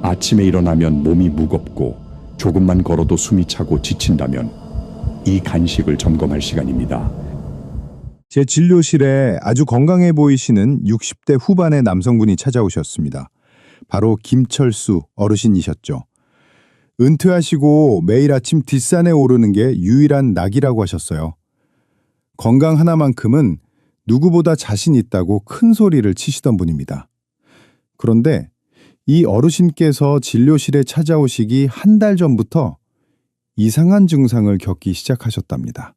아침에 일어나면 몸이 무겁고 조금만 걸어도 숨이 차고 지친다면 이 간식을 점검할 시간입니다. 제 진료실에 아주 건강해 보이시는 60대 후반의 남성분이 찾아오셨습니다. 바로 김철수 어르신이셨죠. 은퇴하시고 매일 아침 뒷산에 오르는 게 유일한 낙이라고 하셨어요. 건강 하나만큼은 누구보다 자신 있다고 큰 소리를 치시던 분입니다. 그런데 이 어르신께서 진료실에 찾아오시기 한 달 전부터 이상한 증상을 겪기 시작하셨답니다.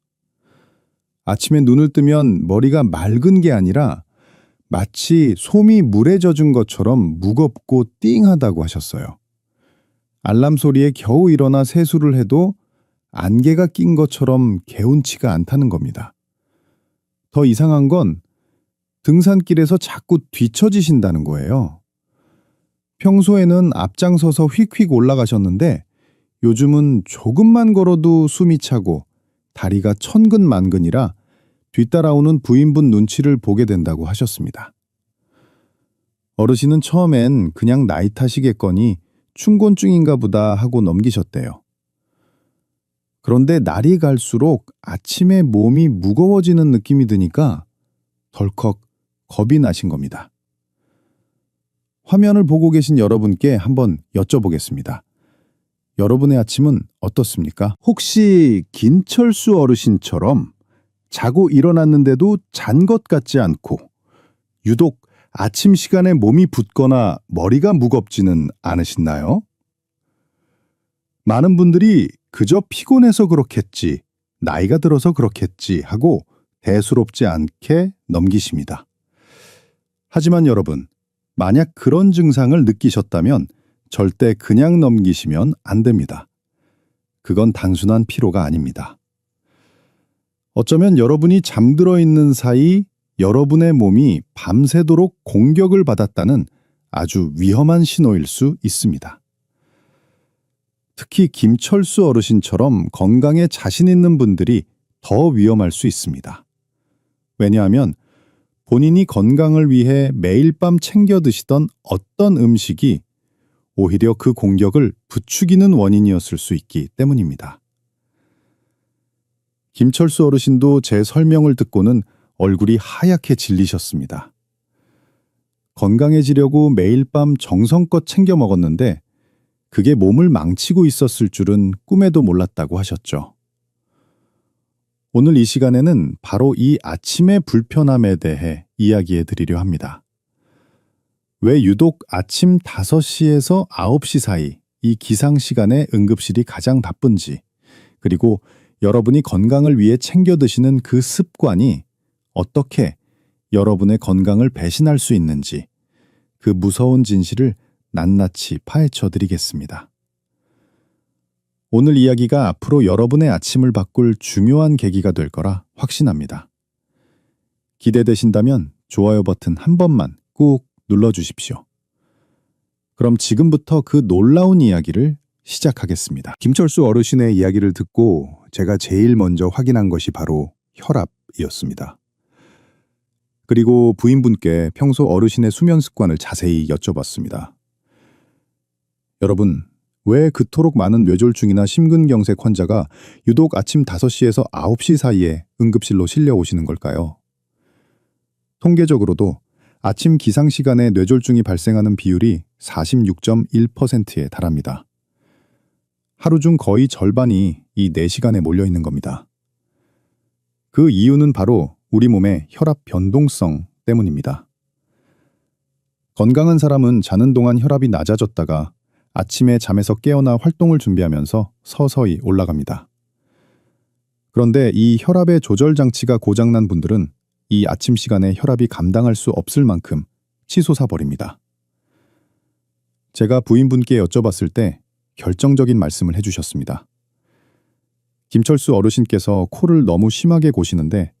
아침에 눈을 뜨면 머리가 맑은 게 아니라 마치 솜이 물에 젖은 것처럼 무겁고 띵하다고 하셨어요. 알람 소리에 겨우 일어나 세수를 해도 안개가 낀 것처럼 개운치가 않다는 겁니다. 더 이상한 건 등산길에서 자꾸 뒤처지신다는 거예요. 평소에는 앞장서서 휙휙 올라가셨는데 요즘은 조금만 걸어도 숨이 차고 다리가 천근만근이라 뒤따라오는 부인분 눈치를 보게 된다고 하셨습니다. 어르신은 처음엔 그냥 나이 탓이겠거니 충곤증인가 보다 하고 넘기셨대요. 그런데 날이 갈수록 아침에 몸이 무거워지는 느낌이 드니까 덜컥 겁이 나신 겁니다. 화면을 보고 계신 여러분께 한번 여쭤보겠습니다. 여러분의 아침은 어떻습니까? 혹시 김철수 어르신처럼 자고 일어났는데도 잔 것 같지 않고 유독 아침 시간에 몸이 붓거나 머리가 무겁지는 않으신가요? 많은 분들이 그저 피곤해서 그렇겠지, 나이가 들어서 그렇겠지 하고 대수롭지 않게 넘기십니다. 하지만 여러분, 만약 그런 증상을 느끼셨다면 절대 그냥 넘기시면 안 됩니다. 그건 단순한 피로가 아닙니다. 어쩌면 여러분이 잠들어 있는 사이 여러분의 몸이 밤새도록 공격을 받았다는 아주 위험한 신호일 수 있습니다. 특히 김철수 어르신처럼 건강에 자신 있는 분들이 더 위험할 수 있습니다. 왜냐하면 본인이 건강을 위해 매일 밤 챙겨 드시던 어떤 음식이 오히려 그 공격을 부추기는 원인이었을 수 있기 때문입니다. 김철수 어르신도 제 설명을 듣고는 얼굴이 하얗게 질리셨습니다. 건강해지려고 매일 밤 정성껏 챙겨 먹었는데 그게 몸을 망치고 있었을 줄은 꿈에도 몰랐다고 하셨죠. 오늘 이 시간에는 바로 이 아침의 불편함에 대해 이야기해 드리려 합니다. 왜 유독 아침 5시에서 9시 사이 이 기상시간에 응급실이 가장 바쁜지, 그리고 여러분이 건강을 위해 챙겨 드시는 그 습관이 어떻게 여러분의 건강을 배신할 수 있는지 그 무서운 진실을 낱낱이 파헤쳐 드리겠습니다. 오늘 이야기가 앞으로 여러분의 아침을 바꿀 중요한 계기가 될 거라 확신합니다. 기대되신다면 좋아요 버튼 한 번만 꾹 눌러주십시오. 그럼 지금부터 그 놀라운 이야기를 시작하겠습니다. 김철수 어르신의 이야기를 듣고 제가 제일 먼저 확인한 것이 바로 혈압이었습니다. 그리고 부인분께 평소 어르신의 수면 습관을 자세히 여쭤봤습니다. 여러분, 왜 그토록 많은 뇌졸중이나 심근경색 환자가 유독 아침 5시에서 9시 사이에 응급실로 실려오시는 걸까요? 통계적으로도 아침 기상시간에 뇌졸중이 발생하는 비율이 46.1%에 달합니다. 하루 중 거의 절반이 이 4시간에 몰려있는 겁니다. 그 이유는 바로 우리 몸의 혈압 변동성 때문입니다. 건강한 사람은 자는 동안 혈압이 낮아졌다가 아침에 잠에서 깨어나 활동을 준비하면서 서서히 올라갑니다. 그런데 이 혈압의 조절 장치가 고장난 분들은 이 아침 시간에 혈압이 감당할 수 없을 만큼 치솟아 버립니다. 제가 부인분께 여쭤봤을 때 결정적인 말씀을 해주셨습니다. 김철수 어르신께서 코를 너무 심하게 고시는데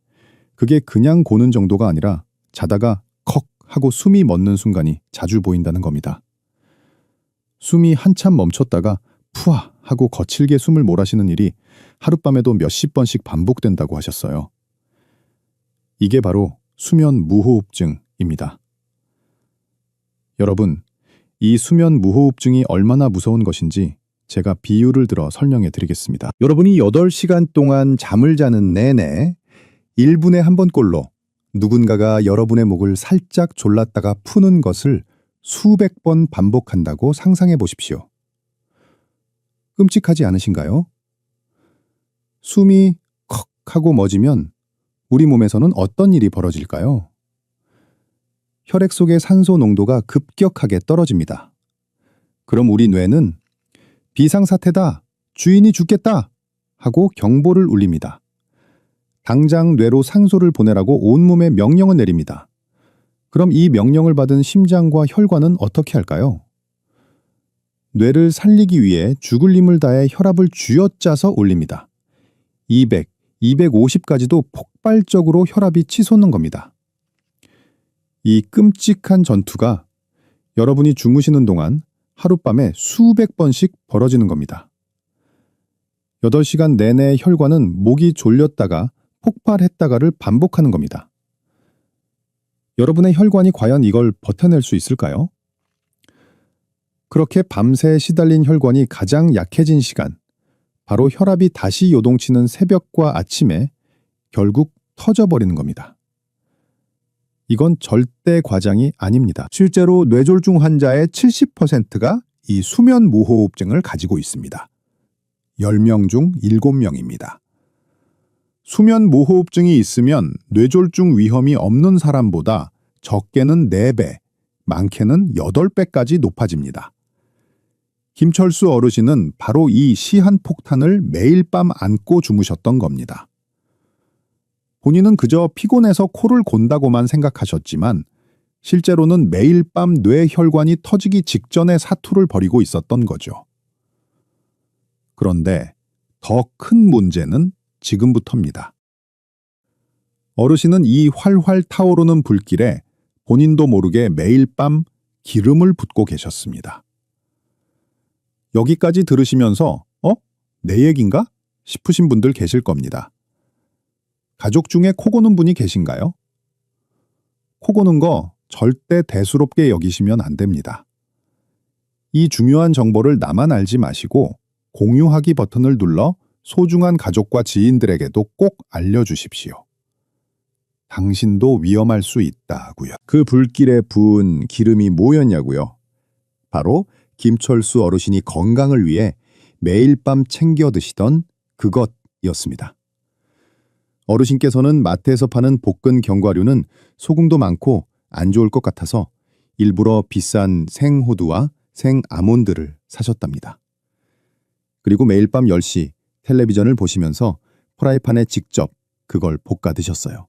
그게 그냥 고는 정도가 아니라 자다가 컥 하고 숨이 멎는 순간이 자주 보인다는 겁니다. 숨이 한참 멈췄다가 푸아 하고 거칠게 숨을 몰아쉬는 일이 하룻밤에도 몇십 번씩 반복된다고 하셨어요. 이게 바로 수면 무호흡증입니다. 여러분, 이 수면 무호흡증이 얼마나 무서운 것인지 제가 비유를 들어 설명해 드리겠습니다. 여러분이 8시간 동안 잠을 자는 내내 1분에 한 번꼴로 누군가가 여러분의 목을 살짝 졸랐다가 푸는 것을 수백 번 반복한다고 상상해 보십시오. 끔찍하지 않으신가요? 숨이 컥 하고 멎으면 우리 몸에서는 어떤 일이 벌어질까요? 혈액 속의 산소 농도가 급격하게 떨어집니다. 그럼 우리 뇌는 비상사태다, 주인이 죽겠다 하고 경보를 울립니다. 당장 뇌로 상소를 보내라고 온몸에 명령을 내립니다. 그럼 이 명령을 받은 심장과 혈관은 어떻게 할까요? 뇌를 살리기 위해 죽을 힘을 다해 혈압을 쥐어짜서 올립니다. 200, 250까지도 폭발적으로 혈압이 치솟는 겁니다. 이 끔찍한 전투가 여러분이 주무시는 동안 하룻밤에 수백 번씩 벌어지는 겁니다. 8시간 내내 혈관은 목이 졸렸다가 폭발했다가를 반복하는 겁니다. 여러분의 혈관이 과연 이걸 버텨낼 수 있을까요? 그렇게 밤새 시달린 혈관이 가장 약해진 시간, 바로 혈압이 다시 요동치는 새벽과 아침에 결국 터져버리는 겁니다. 이건 절대 과장이 아닙니다. 실제로 뇌졸중 환자의 70%가 이 수면 무호흡증을 가지고 있습니다. 10명 중 7명입니다. 수면 무호흡증이 있으면 뇌졸중 위험이 없는 사람보다 적게는 4배, 많게는 8배까지 높아집니다. 김철수 어르신은 바로 이 시한폭탄을 매일 밤 안고 주무셨던 겁니다. 본인은 그저 피곤해서 코를 곤다고만 생각하셨지만 실제로는 매일 밤 뇌혈관이 터지기 직전에 사투를 벌이고 있었던 거죠. 그런데 더 큰 문제는 지금부터입니다. 어르신은 이 활활 타오르는 불길에 본인도 모르게 매일 밤 기름을 붓고 계셨습니다. 여기까지 들으시면서 내 얘긴가? 싶으신 분들 계실 겁니다. 가족 중에 코 고는 분이 계신가요? 코 고는 거 절대 대수롭게 여기시면 안 됩니다. 이 중요한 정보를 나만 알지 마시고 공유하기 버튼을 눌러 소중한 가족과 지인들에게도 꼭 알려주십시오. 당신도 위험할 수 있다고요. 그 불길에 부은 기름이 뭐였냐고요? 바로 김철수 어르신이 건강을 위해 매일 밤 챙겨 드시던 그것이었습니다. 어르신께서는 마트에서 파는 볶은 견과류는 소금도 많고 안 좋을 것 같아서 일부러 비싼 생호두와 생아몬드를 사셨답니다. 그리고 매일 밤 10시 텔레비전을 보시면서 프라이팬에 직접 그걸 볶아 드셨어요.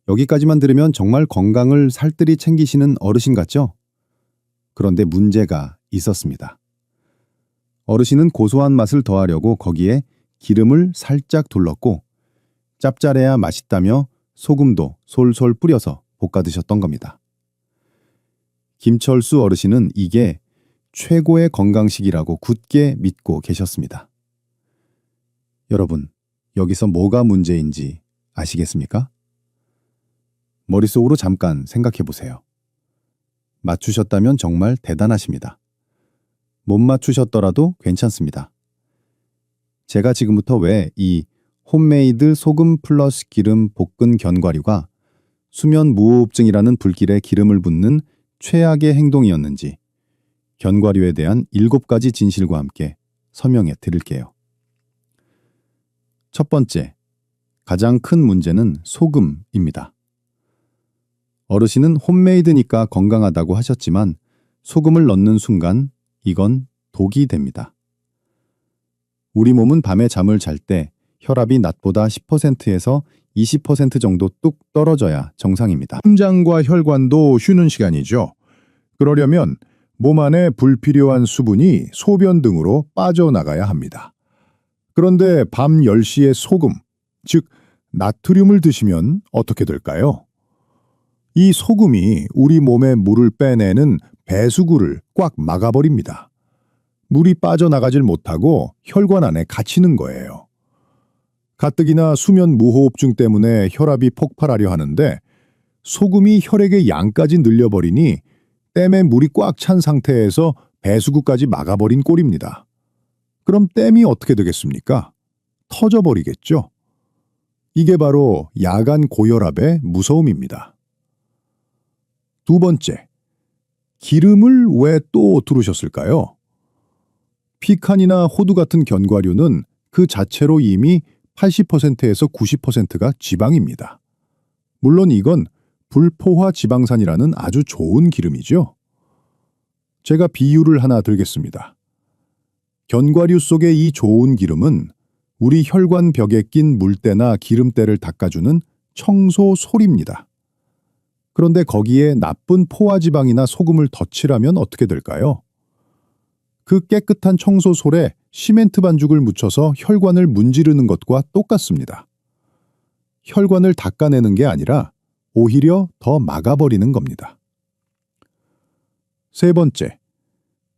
여기까지만 들으면 정말 건강을 살뜰히 챙기시는 어르신 같죠? 그런데 문제가 있었습니다. 어르신은 고소한 맛을 더하려고 거기에 기름을 살짝 둘렀고 짭짤해야 맛있다며 소금도 솔솔 뿌려서 볶아 드셨던 겁니다. 김철수 어르신은 이게 최고의 건강식이라고 굳게 믿고 계셨습니다. 여러분, 여기서 뭐가 문제인지 아시겠습니까? 머릿속으로 잠깐 생각해 보세요. 맞추셨다면 정말 대단하십니다. 못 맞추셨더라도 괜찮습니다. 제가 지금부터 왜 이 홈메이드 소금 플러스 기름 볶은 견과류가 수면 무호흡증이라는 불길에 기름을 붓는 최악의 행동이었는지 견과류에 대한 7가지 진실과 함께 설명해 드릴게요. 첫 번째, 가장 큰 문제는 소금입니다. 어르신은 홈메이드니까 건강하다고 하셨지만 소금을 넣는 순간 이건 독이 됩니다. 우리 몸은 밤에 잠을 잘 때 혈압이 낮보다 10%에서 20% 정도 뚝 떨어져야 정상입니다. 심장과 혈관도 쉬는 시간이죠. 그러려면 몸 안에 불필요한 수분이 소변 등으로 빠져나가야 합니다. 그런데 밤 10시에 소금, 즉 나트륨을 드시면 어떻게 될까요? 이 소금이 우리 몸에 물을 빼내는 배수구를 꽉 막아버립니다. 물이 빠져나가질 못하고 혈관 안에 갇히는 거예요. 가뜩이나 수면 무호흡증 때문에 혈압이 폭발하려 하는데 소금이 혈액의 양까지 늘려버리니 댐에 물이 꽉 찬 상태에서 배수구까지 막아버린 꼴입니다. 그럼 댐이 어떻게 되겠습니까? 터져버리겠죠. 이게 바로 야간 고혈압의 무서움입니다. 두 번째, 기름을 왜 또 두르셨을까요? 피칸이나 호두 같은 견과류는 그 자체로 이미 80%에서 90%가 지방입니다. 물론 이건 불포화 지방산이라는 아주 좋은 기름이죠. 제가 비유를 하나 들겠습니다. 견과류 속의 이 좋은 기름은 우리 혈관 벽에 낀 물때나 기름때를 닦아주는 청소솔입니다. 그런데 거기에 나쁜 포화지방이나 소금을 덧칠하면 어떻게 될까요? 그 깨끗한 청소솔에 시멘트 반죽을 묻혀서 혈관을 문지르는 것과 똑같습니다. 혈관을 닦아내는 게 아니라 오히려 더 막아버리는 겁니다. 세 번째,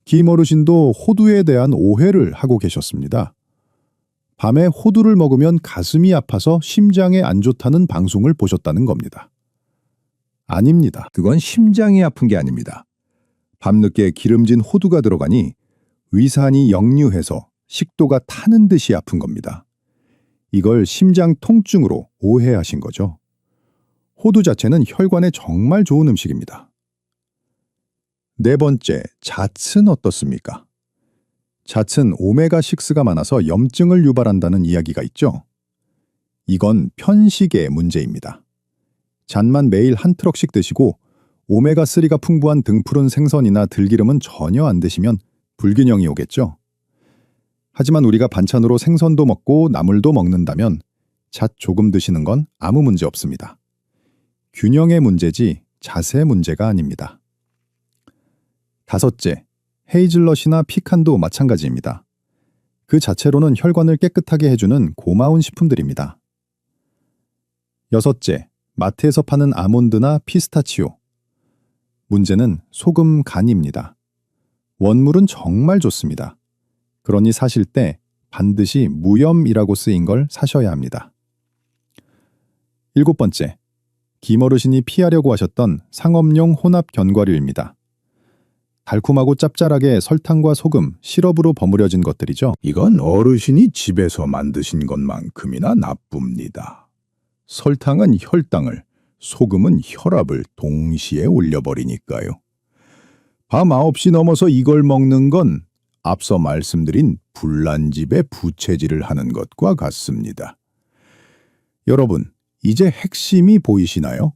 김어르신도 호두에 대한 오해를 하고 계셨습니다. 밤에 호두를 먹으면 가슴이 아파서 심장에 안 좋다는 방송을 보셨다는 겁니다. 아닙니다. 그건 심장이 아픈 게 아닙니다. 밤늦게 기름진 호두가 들어가니 위산이 역류해서 식도가 타는 듯이 아픈 겁니다. 이걸 심장 통증으로 오해하신 거죠. 호두 자체는 혈관에 정말 좋은 음식입니다. 네 번째, 잣은 어떻습니까? 잣은 오메가6가 많아서 염증을 유발한다는 이야기가 있죠. 이건 편식의 문제입니다. 잣만 매일 한 트럭씩 드시고 오메가3가 풍부한 등푸른 생선이나 들기름은 전혀 안 드시면 불균형이 오겠죠. 하지만 우리가 반찬으로 생선도 먹고 나물도 먹는다면 잣 조금 드시는 건 아무 문제 없습니다. 균형의 문제지 잣의 문제가 아닙니다. 다섯째, 헤이즐넛이나 피칸도 마찬가지입니다. 그 자체로는 혈관을 깨끗하게 해주는 고마운 식품들입니다. 여섯째, 마트에서 파는 아몬드나 피스타치오. 문제는 소금 간입니다. 원물은 정말 좋습니다. 그러니 사실 때 반드시 무염이라고 쓰인 걸 사셔야 합니다. 일곱 번째, 김어르신이 피하려고 하셨던 상업용 혼합 견과류입니다. 달콤하고 짭짤하게 설탕과 소금, 시럽으로 버무려진 것들이죠. 이건 어르신이 집에서 만드신 것만큼이나 나쁩니다. 설탕은 혈당을, 소금은 혈압을 동시에 올려버리니까요. 밤 9시 넘어서 이걸 먹는 건 앞서 말씀드린 불난집에 부채질을 하는 것과 같습니다. 여러분, 이제 핵심이 보이시나요?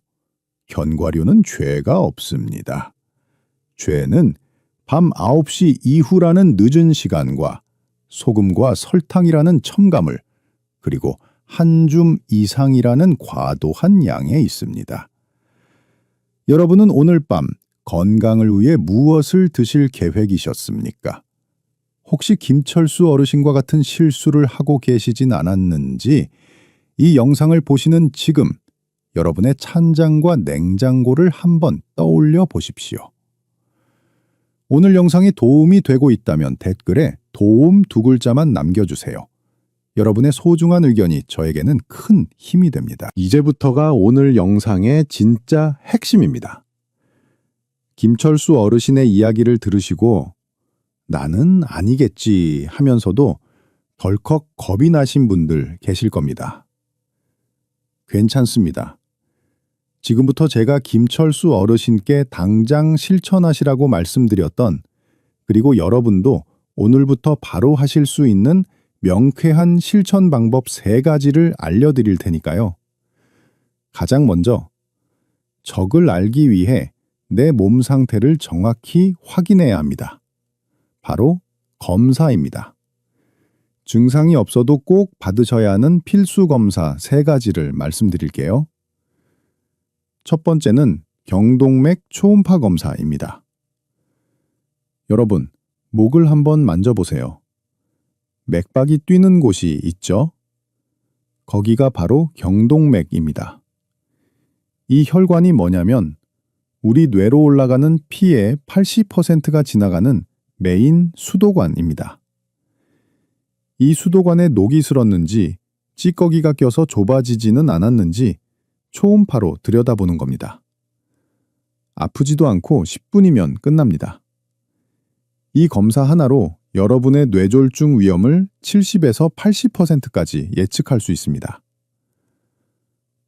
견과류는 죄가 없습니다. 죄는 밤 9시 이후라는 늦은 시간과 소금과 설탕이라는 첨가물, 그리고 한 줌 이상이라는 과도한 양에 있습니다. 여러분은 오늘 밤 건강을 위해 무엇을 드실 계획이셨습니까? 혹시 김철수 어르신과 같은 실수를 하고 계시진 않았는지 이 영상을 보시는 지금 여러분의 찬장과 냉장고를 한번 떠올려 보십시오. 오늘 영상이 도움이 되고 있다면 댓글에 도움 두 글자만 남겨주세요. 여러분의 소중한 의견이 저에게는 큰 힘이 됩니다. 이제부터가 오늘 영상의 진짜 핵심입니다. 김철수 어르신의 이야기를 들으시고 나는 아니겠지 하면서도 덜컥 겁이 나신 분들 계실 겁니다. 괜찮습니다. 지금부터 제가 김철수 어르신께 당장 실천하시라고 말씀드렸던, 그리고 여러분도 오늘부터 바로 하실 수 있는 명쾌한 실천 방법 3가지를 알려드릴 테니까요. 가장 먼저, 적을 알기 위해 내 몸 상태를 정확히 확인해야 합니다. 바로 검사입니다. 증상이 없어도 꼭 받으셔야 하는 필수 검사 3가지를 말씀드릴게요. 첫 번째는 경동맥 초음파 검사입니다. 여러분, 목을 한번 만져보세요. 맥박이 뛰는 곳이 있죠? 거기가 바로 경동맥입니다. 이 혈관이 뭐냐면 우리 뇌로 올라가는 피의 80%가 지나가는 메인 수도관입니다. 이 수도관에 녹이 슬었는지 찌꺼기가 껴서 좁아지지는 않았는지 초음파로 들여다보는 겁니다. 아프지도 않고 10분이면 끝납니다. 이 검사 하나로 여러분의 뇌졸중 위험을 70에서 80%까지 예측할 수 있습니다.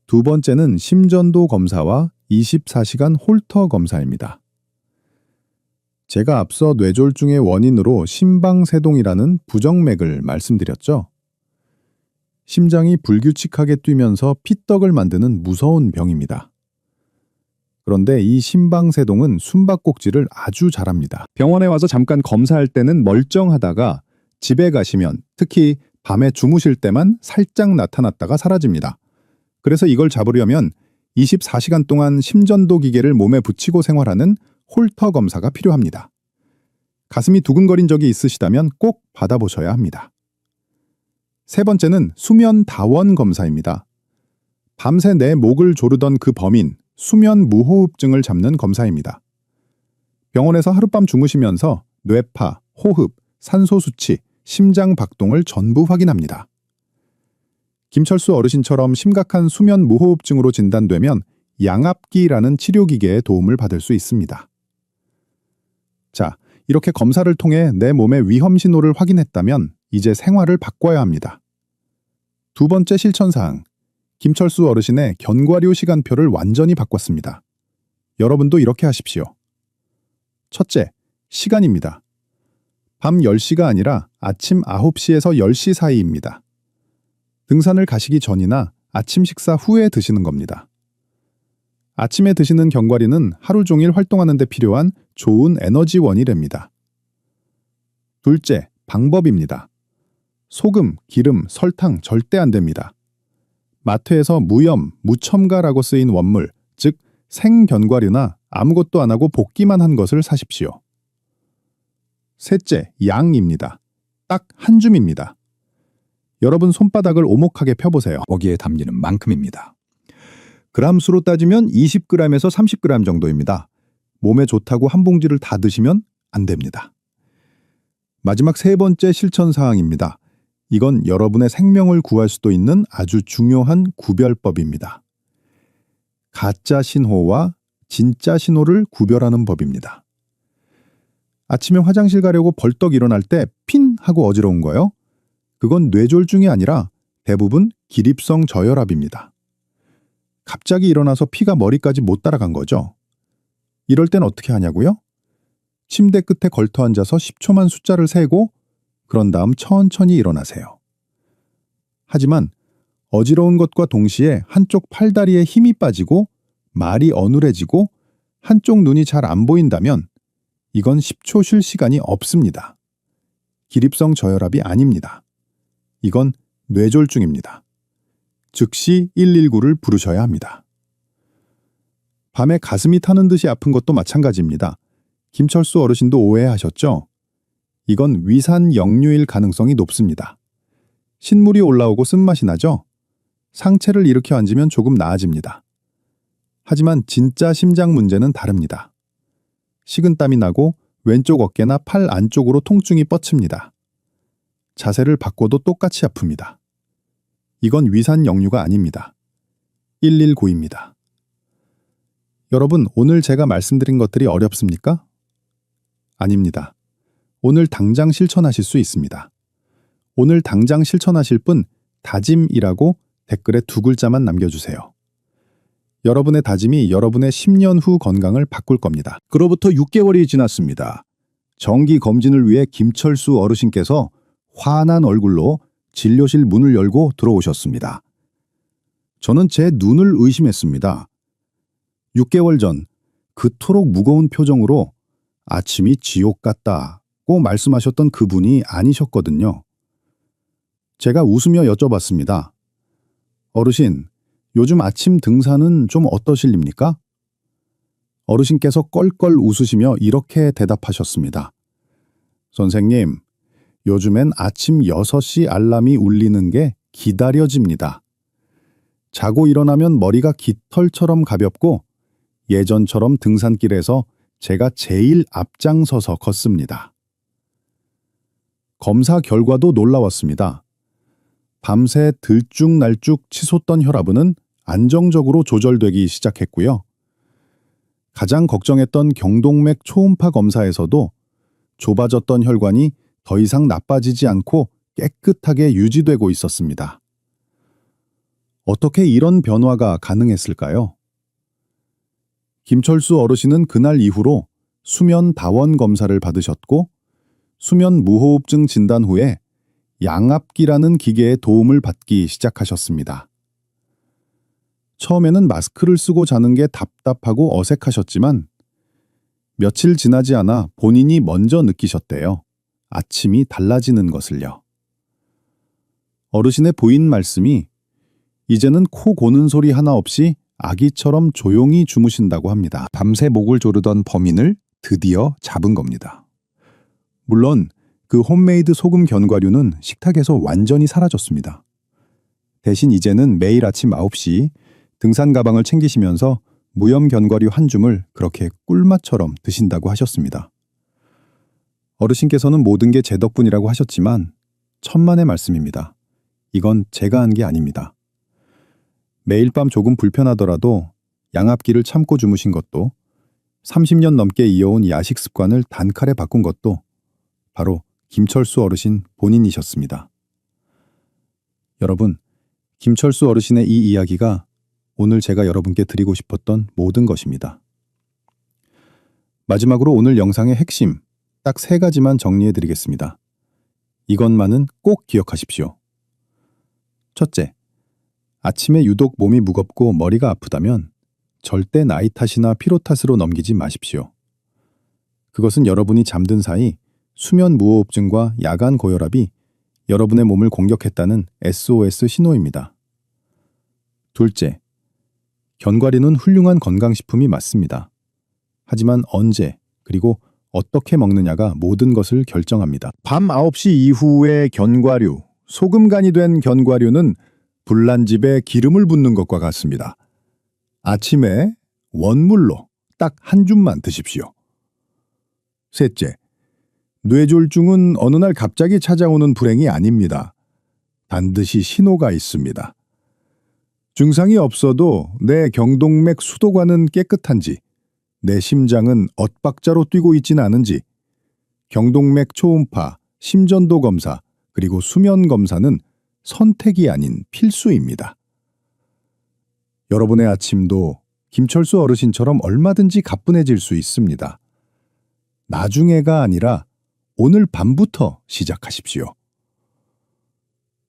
두 번째는 심전도 검사와 24시간 홀터 검사입니다. 제가 앞서 뇌졸중의 원인으로 심방세동이라는 부정맥을 말씀드렸죠. 심장이 불규칙하게 뛰면서 피떡을 만드는 무서운 병입니다. 그런데 이 심방세동은 숨바꼭질을 아주 잘합니다. 병원에 와서 잠깐 검사할 때는 멀쩡하다가 집에 가시면 특히 밤에 주무실 때만 살짝 나타났다가 사라집니다. 그래서 이걸 잡으려면 24시간 동안 심전도 기계를 몸에 붙이고 생활하는 홀터 검사가 필요합니다. 가슴이 두근거린 적이 있으시다면 꼭 받아보셔야 합니다. 세 번째는 수면 다원 검사입니다. 밤새 내 목을 조르던 그 범인, 수면 무호흡증을 잡는 검사입니다. 병원에서 하룻밤 주무시면서 뇌파, 호흡, 산소 수치, 심장 박동을 전부 확인합니다. 김철수 어르신처럼 심각한 수면 무호흡증으로 진단되면 양압기라는 치료기계의 도움을 받을 수 있습니다. 자, 이렇게 검사를 통해 내 몸의 위험 신호를 확인했다면 이제 생활을 바꿔야 합니다. 두 번째 실천사항, 김철수 어르신의 견과류 시간표를 완전히 바꿨습니다. 여러분도 이렇게 하십시오. 첫째, 시간입니다. 밤 10시가 아니라 아침 9시에서 10시 사이입니다. 등산을 가시기 전이나 아침 식사 후에 드시는 겁니다. 아침에 드시는 견과류는 하루 종일 활동하는 데 필요한 좋은 에너지원이 됩니다. 둘째, 방법입니다. 소금, 기름, 설탕 절대 안 됩니다. 마트에서 무염, 무첨가라고 쓰인 원물, 즉 생견과류나 아무것도 안 하고 볶기만 한 것을 사십시오. 셋째, 양입니다. 딱 한 줌입니다. 여러분 손바닥을 오목하게 펴보세요. 거기에 담기는 만큼입니다. 그람수로 따지면 20g에서 30g 정도입니다. 몸에 좋다고 한 봉지를 다 드시면 안 됩니다. 마지막 세 번째 실천사항입니다. 이건 여러분의 생명을 구할 수도 있는 아주 중요한 구별법입니다. 가짜 신호와 진짜 신호를 구별하는 법입니다. 아침에 화장실 가려고 벌떡 일어날 때 핀 하고 어지러운 거요? 그건 뇌졸중이 아니라 대부분 기립성 저혈압입니다. 갑자기 일어나서 피가 머리까지 못 따라간 거죠. 이럴 땐 어떻게 하냐고요? 침대 끝에 걸터 앉아서 10초만 숫자를 세고 그런 다음 천천히 일어나세요. 하지만 어지러운 것과 동시에 한쪽 팔다리에 힘이 빠지고 말이 어눌해지고 한쪽 눈이 잘 안 보인다면 이건 10초 쉴 시간이 없습니다. 기립성 저혈압이 아닙니다. 이건 뇌졸중입니다. 즉시 119를 부르셔야 합니다. 밤에 가슴이 타는 듯이 아픈 것도 마찬가지입니다. 김철수 어르신도 오해하셨죠? 이건 위산 역류일 가능성이 높습니다. 신물이 올라오고 쓴맛이 나죠? 상체를 일으켜 앉으면 조금 나아집니다. 하지만 진짜 심장 문제는 다릅니다. 식은땀이 나고 왼쪽 어깨나 팔 안쪽으로 통증이 뻗칩니다. 자세를 바꿔도 똑같이 아픕니다. 이건 위산 역류가 아닙니다. 119입니다. 여러분, 오늘 제가 말씀드린 것들이 어렵습니까? 아닙니다. 오늘 당장 실천하실 수 있습니다. 오늘 당장 실천하실 분 다짐이라고 댓글에 2글자만 남겨주세요. 여러분의 다짐이 여러분의 10년 후 건강을 바꿀 겁니다. 그로부터 6개월이 지났습니다. 정기 검진을 위해 김철수 어르신께서 환한 얼굴로 진료실 문을 열고 들어오셨습니다. 저는 제 눈을 의심했습니다. 6개월 전 그토록 무거운 표정으로 아침이 지옥 같다고 말씀하셨던 그분이 아니셨거든요. 제가 웃으며 여쭤봤습니다. 어르신, 요즘 아침 등산은 좀 어떠실립니까? 어르신께서 껄껄 웃으시며 이렇게 대답하셨습니다. 선생님, 요즘엔 아침 6시 알람이 울리는 게 기다려집니다. 자고 일어나면 머리가 깃털처럼 가볍고 예전처럼 등산길에서 제가 제일 앞장서서 걷습니다. 검사 결과도 놀라웠습니다. 밤새 들쭉날쭉 치솟던 혈압은 안정적으로 조절되기 시작했고요. 가장 걱정했던 경동맥 초음파 검사에서도 좁아졌던 혈관이 더 이상 나빠지지 않고 깨끗하게 유지되고 있었습니다. 어떻게 이런 변화가 가능했을까요? 김철수 어르신은 그날 이후로 수면 다원 검사를 받으셨고 수면 무호흡증 진단 후에 양압기라는 기계의 도움을 받기 시작하셨습니다. 처음에는 마스크를 쓰고 자는 게 답답하고 어색하셨지만 며칠 지나지 않아 본인이 먼저 느끼셨대요. 아침이 달라지는 것을요. 어르신의 부인 말씀이 이제는 코 고는 소리 하나 없이 아기처럼 조용히 주무신다고 합니다. 밤새 목을 조르던 범인을 드디어 잡은 겁니다. 물론 그 홈메이드 소금 견과류는 식탁에서 완전히 사라졌습니다. 대신 이제는 매일 아침 9시 등산 가방을 챙기시면서 무염 견과류 한 줌을 그렇게 꿀맛처럼 드신다고 하셨습니다. 어르신께서는 모든 게 제 덕분이라고 하셨지만 천만의 말씀입니다. 이건 제가 한 게 아닙니다. 매일 밤 조금 불편하더라도 양압기를 참고 주무신 것도 30년 넘게 이어온 야식 습관을 단칼에 바꾼 것도 바로 김철수 어르신 본인이셨습니다. 여러분, 김철수 어르신의 이 이야기가 오늘 제가 여러분께 드리고 싶었던 모든 것입니다. 마지막으로 오늘 영상의 핵심, 딱 3가지만 정리해 드리겠습니다. 이것만은 꼭 기억하십시오. 첫째, 아침에 유독 몸이 무겁고 머리가 아프다면 절대 나이 탓이나 피로 탓으로 넘기지 마십시오. 그것은 여러분이 잠든 사이 수면 무호흡증과 야간 고혈압이 여러분의 몸을 공격했다는 SOS 신호입니다. 둘째, 견과류는 훌륭한 건강식품이 맞습니다. 하지만 언제 그리고 어떻게 먹느냐가 모든 것을 결정합니다. 밤 9시 이후의 견과류, 소금간이 된 견과류는 불난 집에 기름을 붓는 것과 같습니다. 아침에 원물로 딱 한 줌만 드십시오. 셋째, 뇌졸중은 어느 날 갑자기 찾아오는 불행이 아닙니다. 반드시 신호가 있습니다. 증상이 없어도 내 경동맥 수도관은 깨끗한지, 내 심장은 엇박자로 뛰고 있지는 않은지, 경동맥 초음파, 심전도 검사, 그리고 수면 검사는 선택이 아닌 필수입니다. 여러분의 아침도 김철수 어르신처럼 얼마든지 가뿐해질 수 있습니다. 나중에가 아니라 오늘 밤부터 시작하십시오.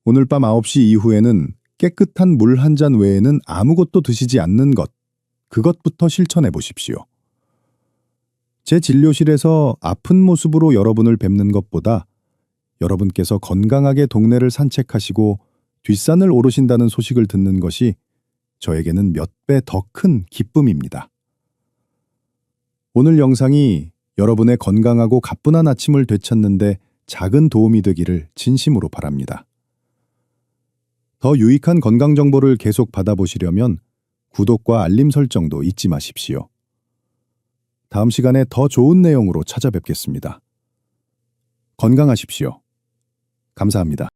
오늘 밤 9시 이후에는 깨끗한 물 한 잔 외에는 아무것도 드시지 않는 것, 그것부터 실천해 보십시오. 제 진료실에서 아픈 모습으로 여러분을 뵙는 것보다 여러분께서 건강하게 동네를 산책하시고 뒷산을 오르신다는 소식을 듣는 것이 저에게는 몇 배 더 큰 기쁨입니다. 오늘 영상이 여러분의 건강하고 가뿐한 아침을 되찾는데 작은 도움이 되기를 진심으로 바랍니다. 더 유익한 건강 정보를 계속 받아보시려면 구독과 알림 설정도 잊지 마십시오. 다음 시간에 더 좋은 내용으로 찾아뵙겠습니다. 건강하십시오. 감사합니다.